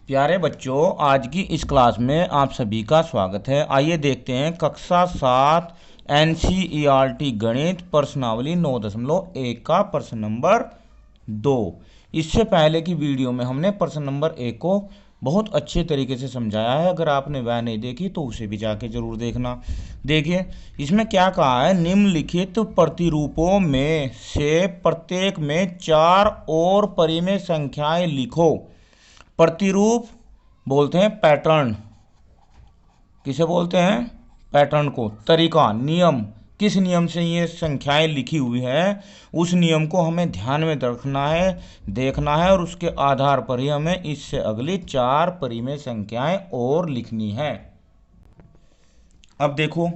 प्यारे बच्चों, आज की इस क्लास में आप सभी का स्वागत है। आइए देखते हैं कक्षा 7 NCERT गणित प्रश्नावली 9.1 का प्रश्न नंबर 2। इससे पहले की वीडियो में हमने प्रश्न नंबर 1 को बहुत अच्छे तरीके से समझाया है। अगर आपने वह नहीं देखी तो उसे भी जाके जरूर देखना। देखिए इसमें क्या कहा है, निम्नलिखित प्रतिरूपों में से प्रत्येक में 4 और परिमेय संख्याएं लिखो। प्रतिरूप बोलते हैं पैटर्न। किसे बोलते हैं? पैटर्न को। तरीका, नियम, किस नियम से ये संख्याएं लिखी हुई है उस नियम को हमें ध्यान में रखना है, देखना है, और उसके आधार पर ही हमें इससे अगली 4 परिमेय संख्याएं और लिखनी है। अब देखो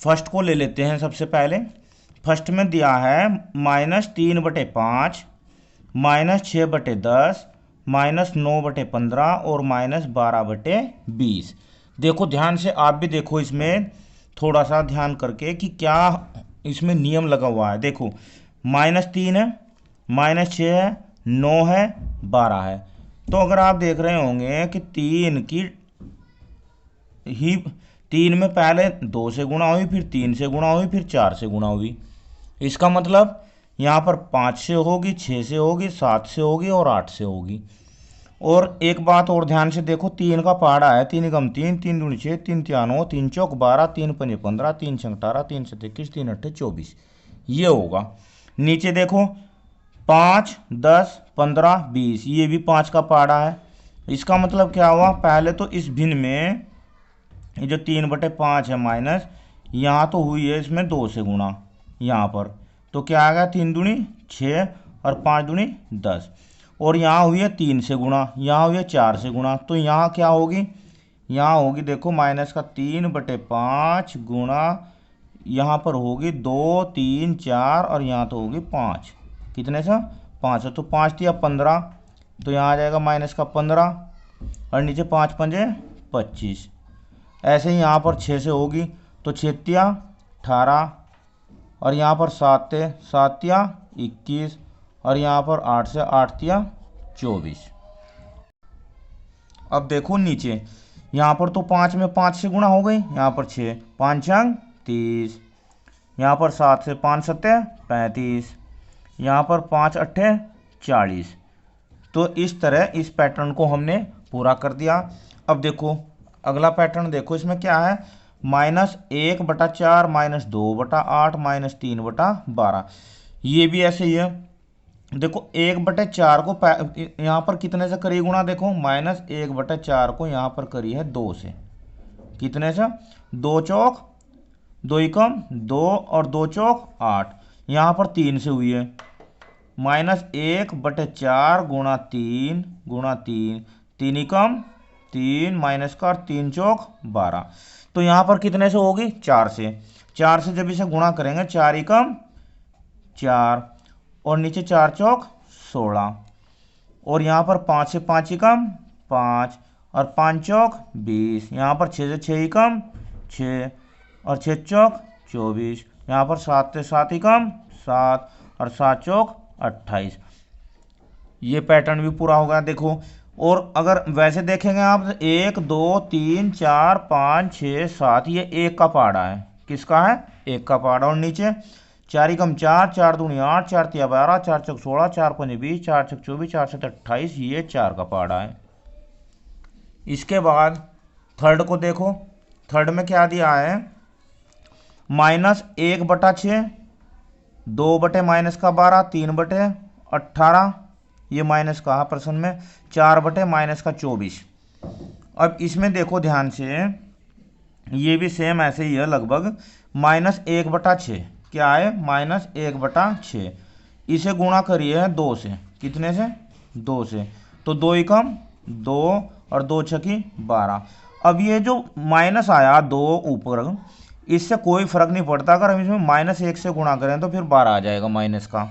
फर्स्ट को ले लेते हैं। सबसे पहले फर्स्ट में दिया है -3/5, -6/10, -9/15 और -12/20। देखो ध्यान से, आप भी देखो इसमें थोड़ा सा ध्यान करके कि क्या इसमें नियम लगा हुआ है। देखो -3 है, -6 है, 9 है, 12 है। तो अगर आप देख रहे होंगे कि 3 में पहले 2 से गुणा हुई, फिर 3 से गुणा हुई, फिर 4 से गुणा हुई। इसका मतलब यहाँ पर 5 से होगी, 6 से होगी, 7 से होगी और 8 से होगी। और एक बात और ध्यान से देखो, 3 का पहाड़ा है, 3 एकम 3, 3 दूनी 6, 3 तिया 9, 3 चौक 12, 3 पंजे 15, 3 छंग 18, 3 सत 21, 3 अट्ठे 24। ये होगा। नीचे देखो 5, 10, 15, 20, ये भी 5 का पहाड़ा है। इसका मतलब क्या हुआ, पहले तो इस भिन्न में ये जो 3/5 है माइनस, यहाँ तो हुई है इसमें 2 से गुणा, यहाँ पर तो क्या आ गया, 3 दूनी 6 और 5 दूनी 10, और यहाँ हुई है 3 से गुणा, यहाँ हुई है 4 से गुणा। तो यहाँ क्या होगी, यहाँ होगी देखो -3/5 गुणा, यहाँ पर होगी 2, 3, 4 और यहाँ तो होगी 5। कितने से? 5 है। तो 5 या 15, तो यहाँ आ जाएगा -15 और नीचे 5 पंजे 25। ऐसे ही यहाँ पर 6 से होगी तो 6 तिया 18 और यहाँ पर 7 तिया 21 और यहाँ पर 8 से 8 तिया 24। अब देखो नीचे, यहाँ पर तो 5 में 5 से गुणा हो गई, यहाँ पर 6, 5 छंग 30, यहाँ पर 7 से 5 सत्ते 35, यहाँ पर 5 अट्ठे 40। तो इस तरह इस पैटर्न को हमने पूरा कर दिया। अब देखो अगला पैटर्न देखो, इसमें क्या है, -1/4, -2/8, -3/12। ये भी ऐसे ही है। देखो 1/4 को यहाँ पर कितने से करी गुणा, देखो -1/4 को यहाँ पर करी है 2 से। कितने से? 2 चौक 2 एकम 2 और 2 चौक 8, यहाँ पर 3 से हुई है। -1/4 गुणा 3 गुणा 3, 3 एकम 3 माइनस का 3 चौक 12। तो यहाँ पर कितने से होगी? 4 से। 4 से जब इसे गुणा करेंगे, 4 एकम 4 और नीचे 4 चौक 16, और यहाँ पर 5 से 5 एकम 5 और 5 चौक 20, यहाँ पर 6 से 6 एकम 6 और 6 चौक 24, यहाँ पर 7 से 7 एकम 7 और 7 चौक 28। ये पैटर्न भी पूरा होगा। देखो, और अगर वैसे देखेंगे आप, 1 2 3 4 5 6 7, ये 1 का पहाड़ा है। किसका है? 1 का पहाड़ा। और नीचे 4 एकम 4, 4 दूनी 8, 4 तिया 12, 4 चौक 16, 4 पंजे 20, 4 छक 24, 4 सत 28, ये 4 का पहाड़ा है। इसके बाद थर्ड को देखो, थर्ड में क्या दिया है, -1/6, 2/-12, 3/18, ये माइनस कहा प्रश्न में, 4/-24। अब इसमें देखो ध्यान से, ये भी सेम ऐसे ही है लगभग। -1/6 क्या है? -1/6, इसे गुणा करिए है 2 से। कितने से? 2 से। तो 2 एकम 2 और 2 छकी 12। अब ये जो माइनस आया 2 ऊपर, इससे कोई फर्क नहीं पड़ता। अगर हम इसमें -1 से गुणा करें तो फिर 12 आ जाएगा माइनस का।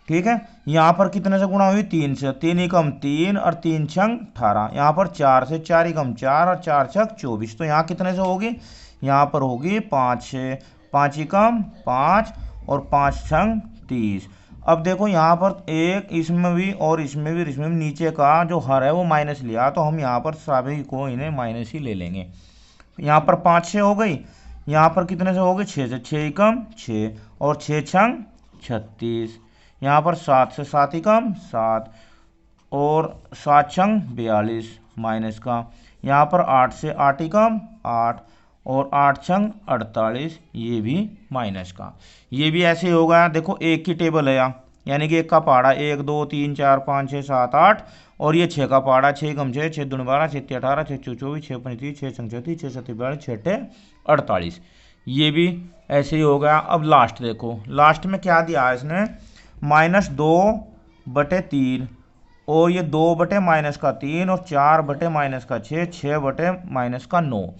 ठीक है। यहाँ पर कितने से गुणा हुई? 3 से। 3 एकम 3 और 3 छंग 18, यहाँ पर 4 से। 4 एकम 4 और 4 छक 24। तो यहाँ कितने से होगी? यहाँ पर होगी 5 से। 5 एकम 5 और 5 छंग 30 अब देखो यहाँ पर एक इसमें भी और इसमें भी नीचे का जो हर है वो माइनस लिया, तो हम यहाँ पर सभी को इन्हें माइनस ही ले लेंगे। यहाँ पर 5 6 हो गई, यहाँ पर कितने से हो गई 6 से, 6 ही कम 6 और 6 छंग 36। यहाँ पर 7 से 7 ही कम 7 और 7 छंग 42 माइनस का। यहाँ पर 8 से 8 ही कम 8 और 8 छंग 48, ये भी माइनस का। ये भी ऐसे ही होगा। देखो एक की टेबल है यहाँ, यानी कि एक का पहाड़ा 1 2 3 4 5 6 7 8 और ये 6 का पहाड़ा 6 कम 6 6 दूनी 12 6 18 6 24 6 35 6 36 6 37 42 6 48, ये भी ऐसे ही हो गया। अब लास्ट देखो, लास्ट में क्या दिया है इसने, -2/3 और ये 2/-3 और 4/-6 6/-9।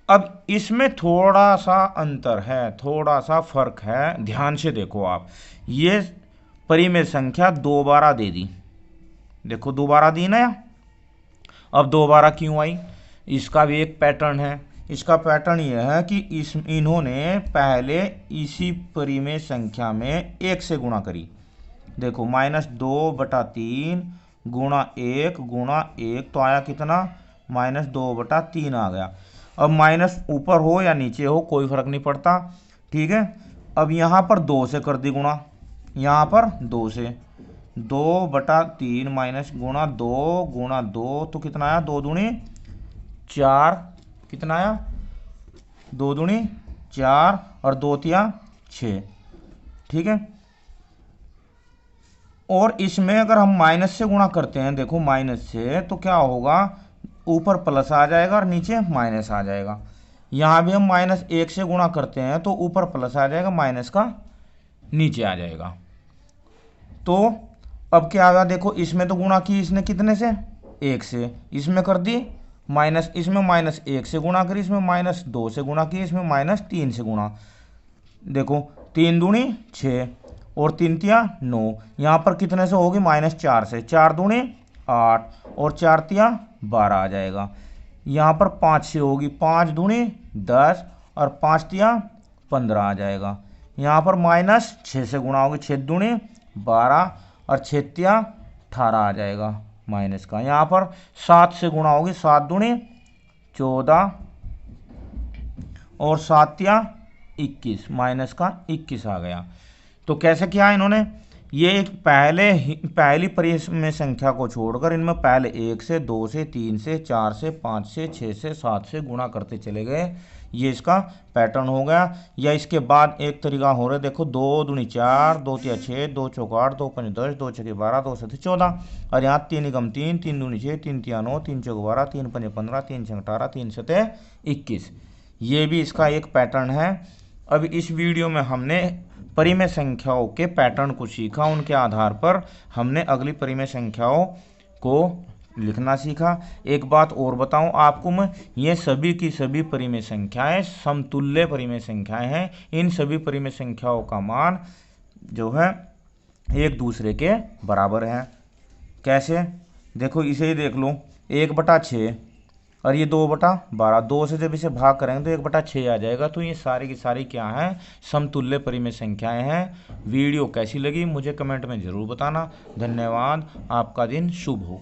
अब इसमें थोड़ा सा अंतर है, थोड़ा सा फर्क है, ध्यान से देखो आप। ये परिमेय संख्या दोबारा दे दी, देखो दोबारा दी ना। अब दोबारा क्यों आई, इसका भी एक पैटर्न है। इसका पैटर्न यह है कि इन्होंने पहले इसी परिमेय संख्या में 1 से गुणा करी। देखो -2/3 गुणा 1 तो आया कितना, -2/3 आ गया। अब माइनस ऊपर हो या नीचे हो कोई फर्क नहीं पड़ता, ठीक है। अब यहाँ पर 2 से कर दी गुणा, यहाँ पर 2 से, 2/3 माइनस गुणा 2 तो कितना आया, 2 दूनी 4, कितना आया 2 दूनी 4 और 2 तिया 6, ठीक है। और इसमें अगर हम माइनस से गुणा करते हैं, देखो माइनस से, तो क्या होगा, ऊपर प्लस आ जाएगा और नीचे माइनस आ जाएगा। यहाँ भी हम -1 से गुणा करते हैं तो ऊपर प्लस आ जाएगा, माइनस का नीचे आ जाएगा। तो अब क्या आएगा, देखो इसमें तो गुणा की इसने कितने से, 1 से, इसमें कर दी माइनस, इसमें -1 से गुणा करी, इसमें -2 से गुणा की, इसमें -3 से गुणा। देखो 3 दूनी 6 और 3 तिया 9, यहाँ पर कितने से होगी, -4 से, 4 दूनी 8 और 4 तिया 12 आ जाएगा। यहाँ पर 5 से होगी, 5 दूनी 10 और 5 तिया 15 आ जाएगा। यहाँ पर -6 से गुणा होगी, 6 दूनी 12 और 6 तिया 18 आ जाएगा माइनस का। यहाँ पर 7 से गुणा होगी, 7 दूनी 14 और 7 तिया 21, माइनस का 21 आ गया। तो कैसे किया इन्होंने, ये पहली परिमेय संख्या को छोड़कर इनमें पहले 1 से 2 से 3 से 4 से 5 से 6 से 7 से गुणा करते चले गए, ये इसका पैटर्न हो गया। या इसके बाद एक तरीका हो रहा है, देखो 2 दूनी 4 2 तिया 6 2 चौका 8 2 पंच 10 2 छके 12 2 सत्ते 14 और यहाँ 3 एकम 3 3 दूनी 6 3 तिया 9 3 चौका 12 3 पंच 15 3 छक 18 3 सत्ते 21, ये भी इसका एक पैटर्न है। अब इस वीडियो में हमने परिमेय संख्याओं के पैटर्न को सीखा, उनके आधार पर हमने अगली परिमेय संख्याओं को लिखना सीखा। एक बात और बताऊं आपको मैं, ये सभी की सभी परिमेय संख्याएं समतुल्य परिमेय संख्याएं हैं। इन सभी परिमेय संख्याओं का मान जो है एक दूसरे के बराबर है। कैसे, देखो इसे ही देख लो, 1/6 और ये 2/12, 2 से जब इसे भाग करेंगे तो 1/6 आ जाएगा। तो ये सारी की सारी क्या हैं, समतुल्य परिमेय संख्याएं हैं। वीडियो कैसी लगी मुझे कमेंट में ज़रूर बताना। धन्यवाद, आपका दिन शुभ हो।